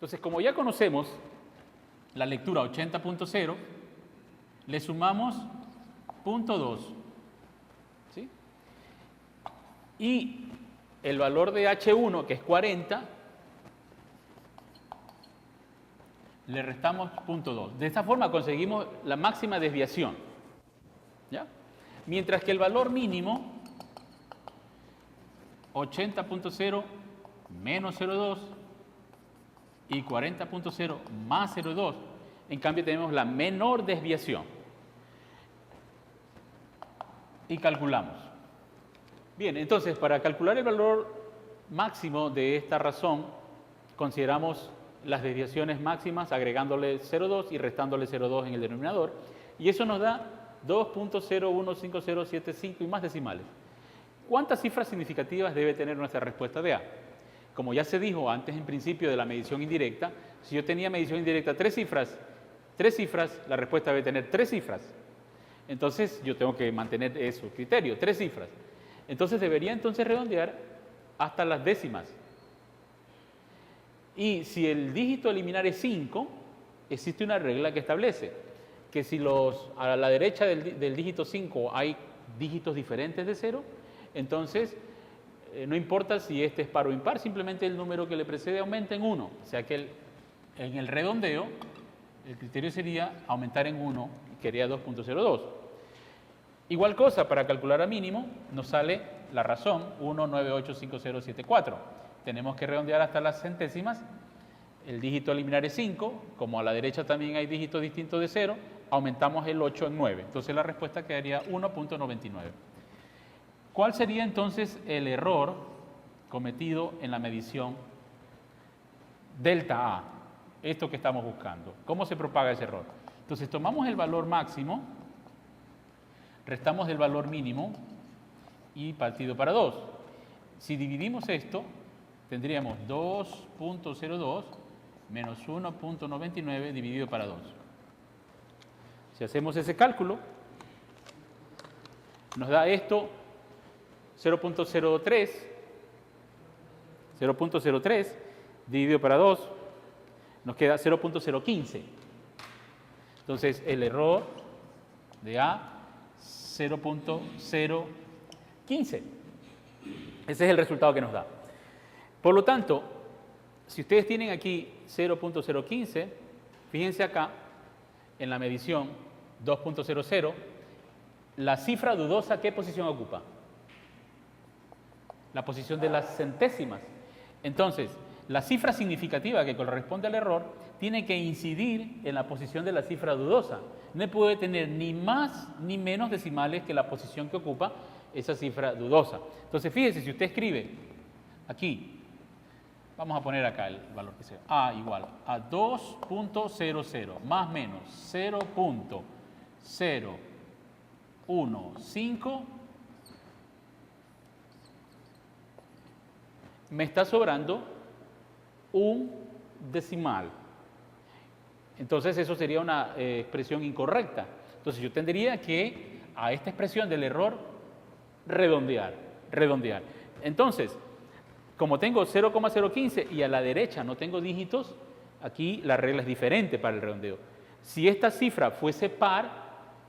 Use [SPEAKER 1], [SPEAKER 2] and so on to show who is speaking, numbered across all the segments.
[SPEAKER 1] Entonces, como ya conocemos la lectura 80.0, le sumamos 0.2, ¿sí? Y el valor de H1, que es 40, le restamos 0.2. De esta forma conseguimos la máxima desviación, ¿ya? Mientras que el valor mínimo, 80.0 menos 0.2 y 40.0 más 0.2, en cambio tenemos la menor desviación. Y calculamos. Bien, entonces para calcular el valor máximo de esta razón, consideramos las desviaciones máximas agregándole 0.2 y restándole 0.2 en el denominador, y eso nos da 2.015075 y más decimales. ¿Cuántas cifras significativas debe tener nuestra respuesta de A? Como ya se dijo antes en principio de la medición indirecta, si yo tenía medición indirecta tres cifras, la respuesta debe tener 3 cifras. Entonces yo tengo que mantener eso, criterio, 3 cifras. Entonces debería entonces redondear hasta las décimas. Y si el dígito a eliminar es 5, existe una regla que establece que si a la derecha del dígito 5 hay dígitos diferentes de 0, entonces no importa si este es par o impar, simplemente el número que le precede aumenta en 1. O sea que en el redondeo el criterio sería aumentar en 1, que sería 2.02. Igual cosa, para calcular a mínimo nos sale la razón 1985074. Tenemos que redondear hasta las centésimas. El dígito a eliminar es 5, como a la derecha también hay dígitos distintos de 0, aumentamos el 8 en 9. Entonces la respuesta quedaría 1.99. ¿Cuál sería entonces el error cometido en la medición delta A? Esto que estamos buscando. ¿Cómo se propaga ese error? Entonces tomamos el valor máximo, restamos el valor mínimo y partido para 2. Si dividimos esto, tendríamos 2.02 menos 1.99 dividido para 2. Si hacemos ese cálculo, nos da esto 0.03 dividido para 2, nos queda 0.015. Entonces el error de A, 0.015. Ese es el resultado que nos da. Por lo tanto, si ustedes tienen aquí 0.015, fíjense acá en la medición 2.00, la cifra dudosa, ¿qué posición ocupa? La posición de las centésimas. Entonces, la cifra significativa que corresponde al error tiene que incidir en la posición de la cifra dudosa. No puede tener ni más ni menos decimales que la posición que ocupa esa cifra dudosa. Entonces, fíjese, si usted escribe aquí, vamos a poner acá el valor que sea, A igual a 2.00 más menos 0.015, me está sobrando un decimal. Entonces eso sería una expresión incorrecta. Entonces yo tendría que a esta expresión del error redondear. Entonces, como tengo 0,015 y a la derecha no tengo dígitos, aquí la regla es diferente para el redondeo. Si esta cifra fuese par,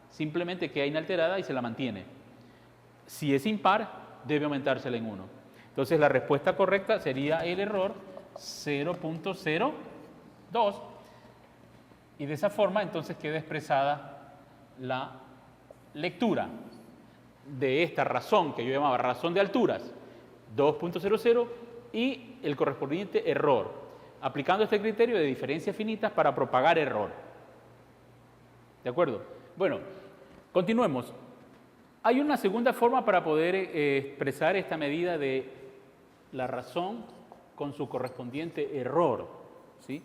[SPEAKER 1] simplemente queda inalterada y se la mantiene. Si es impar, debe aumentársela en 1. Entonces la respuesta correcta sería el error 0.02, y de esa forma entonces queda expresada la lectura de esta razón que yo llamaba razón de alturas 2.00 y el correspondiente error, aplicando este criterio de diferencias finitas para propagar error. ¿De acuerdo? Bueno, continuemos. Hay una segunda forma para poder expresar esta medida de la razón con su correspondiente error, ¿sí?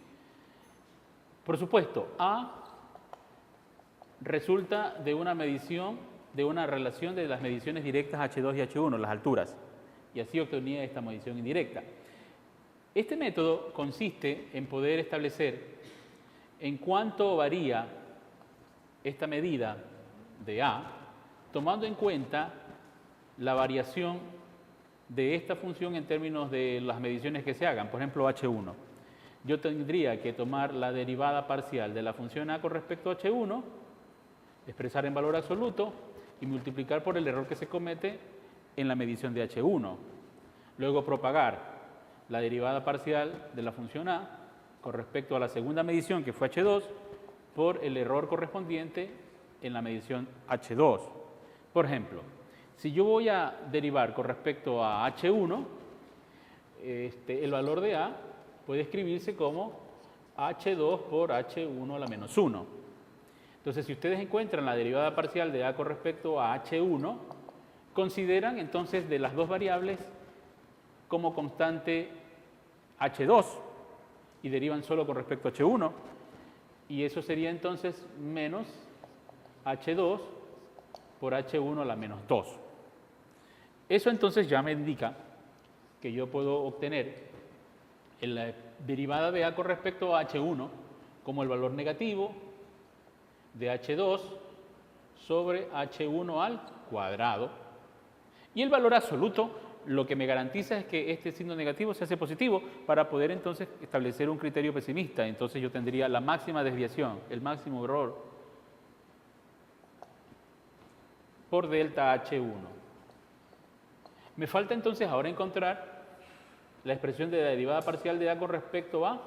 [SPEAKER 1] Por supuesto, A resulta de una medición, de una relación de las mediciones directas H2 y H1, las alturas, y así obtenía esta medición indirecta. Este método consiste en poder establecer en cuánto varía esta medida de A, tomando en cuenta la variación de esta función en términos de las mediciones que se hagan, por ejemplo H1. yo tendría que tomar la derivada parcial de la función a con respecto a h1, expresar en valor absoluto y multiplicar por el error que se comete en la medición de h1. Luego propagar la derivada parcial de la función a con respecto a la segunda medición, que fue h2, por el error correspondiente en la medición h2. Por ejemplo, si yo voy a derivar con respecto a h1, el valor de a puede escribirse como h2 por h1 a la menos 1. Entonces, si ustedes encuentran la derivada parcial de a con respecto a h1, consideran entonces de las dos variables como constante h2 y derivan solo con respecto a h1. Y eso sería entonces menos h2 por h1 a la menos 2. Eso entonces ya me indica que yo puedo obtener la derivada de a con respecto a h1 como el valor negativo de h2 sobre h1 al cuadrado. Y el valor absoluto lo que me garantiza es que este signo negativo se hace positivo para poder entonces establecer un criterio pesimista. Entonces yo tendría la máxima desviación, el máximo error por delta h1. Me falta entonces ahora encontrar la expresión de la derivada parcial de a con respecto a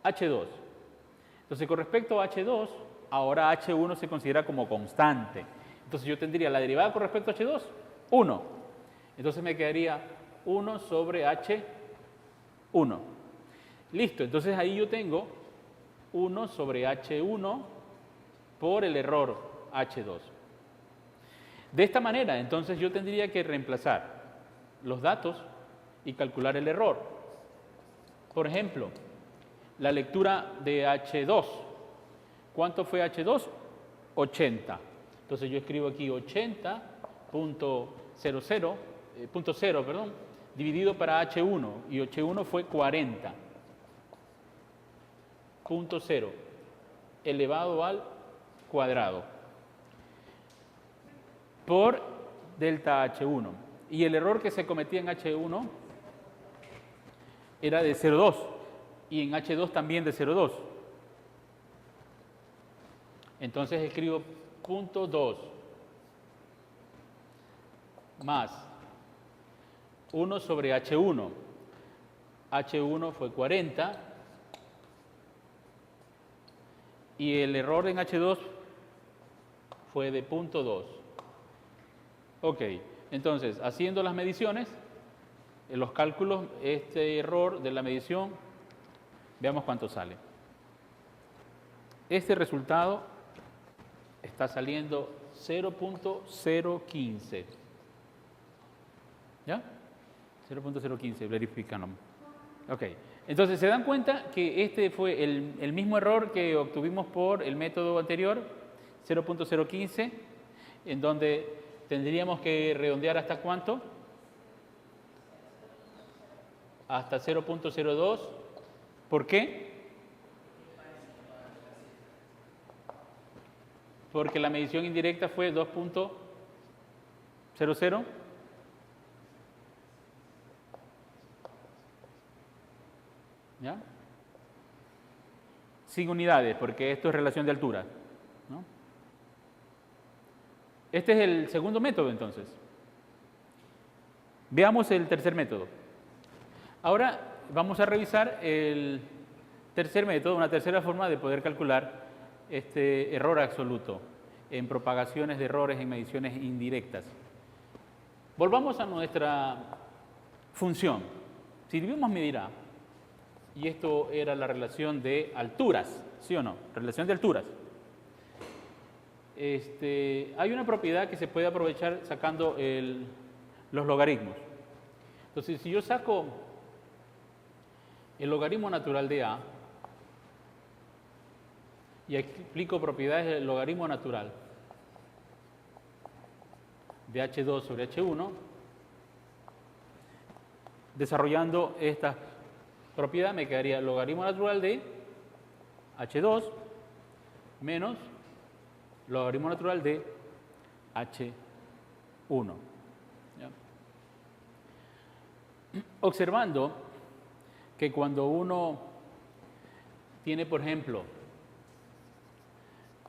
[SPEAKER 1] h2. Entonces, con respecto a h2, ahora h1 se considera como constante. Entonces, yo tendría la derivada con respecto a h2, 1. Entonces, me quedaría 1 sobre h1. Listo, entonces ahí yo tengo 1 sobre h1 por el error h2. De esta manera, entonces yo tendría que reemplazar los datos y calcular el error. Por ejemplo, la lectura de h2. ¿Cuánto fue h2? 80. Entonces yo escribo aquí 80.00, dividido para h1, y h1 fue 40.0 elevado al cuadrado por delta h1. Y el error que se cometía en h1 era de 0,2 y en h2 también de 0,2. Entonces escribo punto 2 más 1 sobre h1. h1 fue 40 y el error en h2 fue de punto 2. Ok, entonces haciendo las mediciones, en los cálculos, este error de la medición, veamos cuánto sale. Este resultado está saliendo 0.015. ¿Ya? 0.015, verificando. Ok, entonces se dan cuenta que este fue el mismo error que obtuvimos por el método anterior, 0.015, en donde tendríamos que redondear hasta cuánto. Hasta 0.02. ¿Por qué? Porque la medición indirecta fue 2.00. ¿Ya? Sin unidades, porque esto es relación de altura, ¿no? Este es el segundo método, entonces. Veamos el tercer método. Ahora vamos a revisar el tercer método, una tercera forma de poder calcular este error absoluto en propagaciones de errores en mediciones indirectas. Volvamos a nuestra función. Si debemos medir A, y esto era la relación de alturas, ¿sí o no? Relación de alturas. Hay una propiedad que se puede aprovechar sacando los logaritmos. Entonces, si yo saco el logaritmo natural de A y explico propiedades del logaritmo natural de h2 sobre h1, desarrollando esta propiedad me quedaría el logaritmo natural de h2 menos logaritmo natural de h1. ¿Ya? Observando que cuando uno tiene, por ejemplo,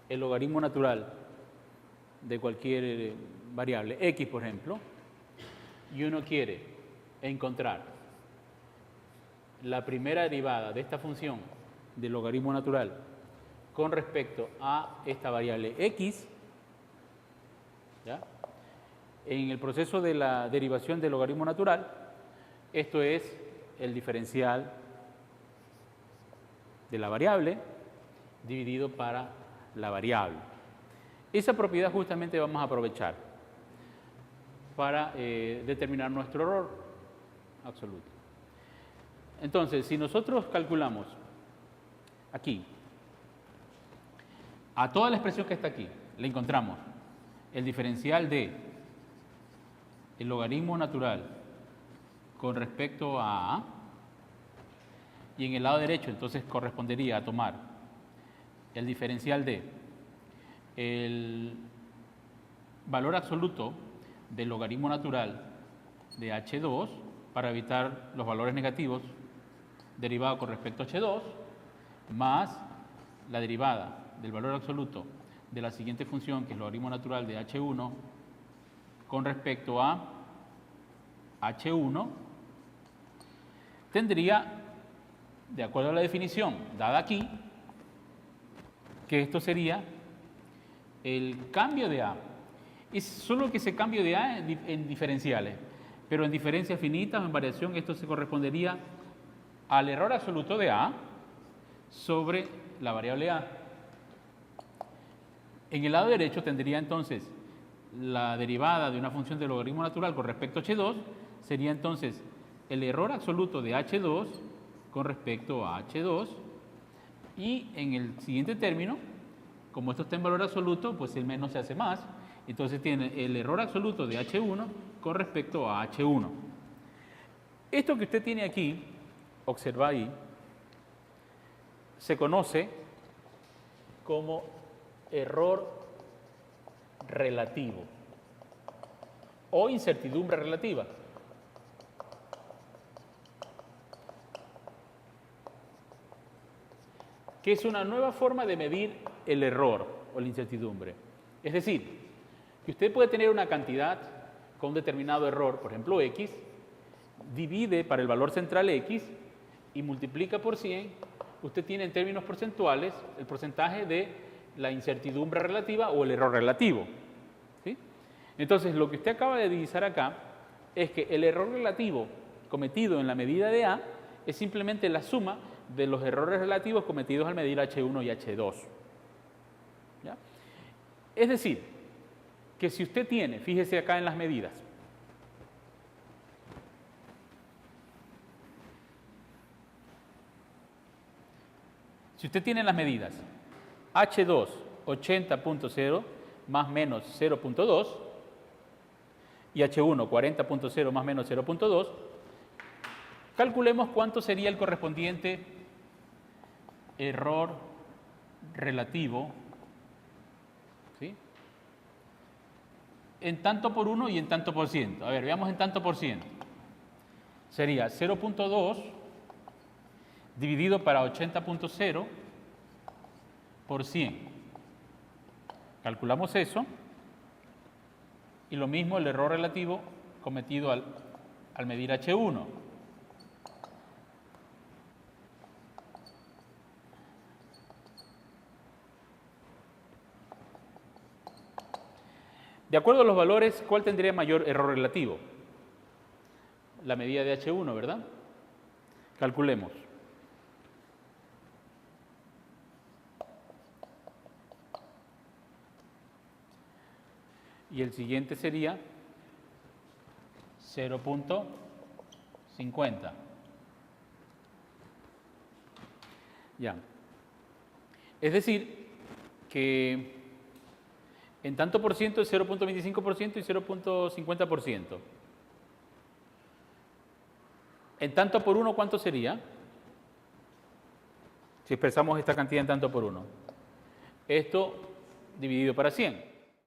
[SPEAKER 1] el logaritmo natural de cualquier variable, x por ejemplo, y uno quiere encontrar la primera derivada de esta función del logaritmo natural con respecto a esta variable x, ¿ya? En el proceso de la derivación del logaritmo natural, esto es el diferencial de la variable dividido para la variable. Esa propiedad justamente vamos a aprovechar para determinar nuestro error absoluto. Entonces, si nosotros calculamos aquí, a toda la expresión que está aquí, le encontramos el diferencial de el logaritmo natural con respecto a A, y en el lado derecho entonces correspondería a tomar el diferencial de el valor absoluto del logaritmo natural de h2 para evitar los valores negativos derivado con respecto a h2 más la derivada del valor absoluto de la siguiente función, que es el logaritmo natural de h1 con respecto a h1, tendría, de acuerdo a la definición dada aquí, que esto sería el cambio de A. Es solo que ese cambio de A en diferenciales, pero en diferencias finitas o en variación, esto se correspondería al error absoluto de A sobre la variable A. En el lado derecho tendría entonces la derivada de una función del logaritmo natural con respecto a h2, sería entonces el error absoluto de h2 con respecto a h2, y en el siguiente término, como esto está en valor absoluto, pues el menos se hace más, entonces tiene el error absoluto de h1 con respecto a h1. Esto que usted tiene aquí, observa ahí, se conoce como error relativo o incertidumbre relativa. Que es una nueva forma de medir el error o la incertidumbre. Es decir, que usted puede tener una cantidad con un determinado error, por ejemplo x, divide para el valor central x y multiplica por 100, usted tiene en términos porcentuales el porcentaje de la incertidumbre relativa o el error relativo. ¿Sí? Entonces, lo que usted acaba de divisar acá es que el error relativo cometido en la medida de A es simplemente la suma de los errores relativos cometidos al medir H1 y H2. ¿Ya? Es decir, que si usted tiene, fíjese acá en las medidas, si usted tiene las medidas H2 80.0 más menos 0.2 y H1 40.0 más menos 0.2, calculemos cuánto sería el correspondiente error relativo, ¿sí?, en tanto por 1 y en tanto por ciento. A ver, veamos en tanto por ciento. Sería 0.2 dividido para 80.0 por 100. Calculamos eso y lo mismo el error relativo cometido al medir H1. De acuerdo a los valores, ¿cuál tendría mayor error relativo? La medida de H1, ¿verdad? Calculemos. Y el siguiente sería 0.50. Ya. Es decir, que en tanto por ciento es 0.25% y 0.50%. En tanto por 1, ¿cuánto sería? Si expresamos esta cantidad en tanto por 1. Esto dividido para 100.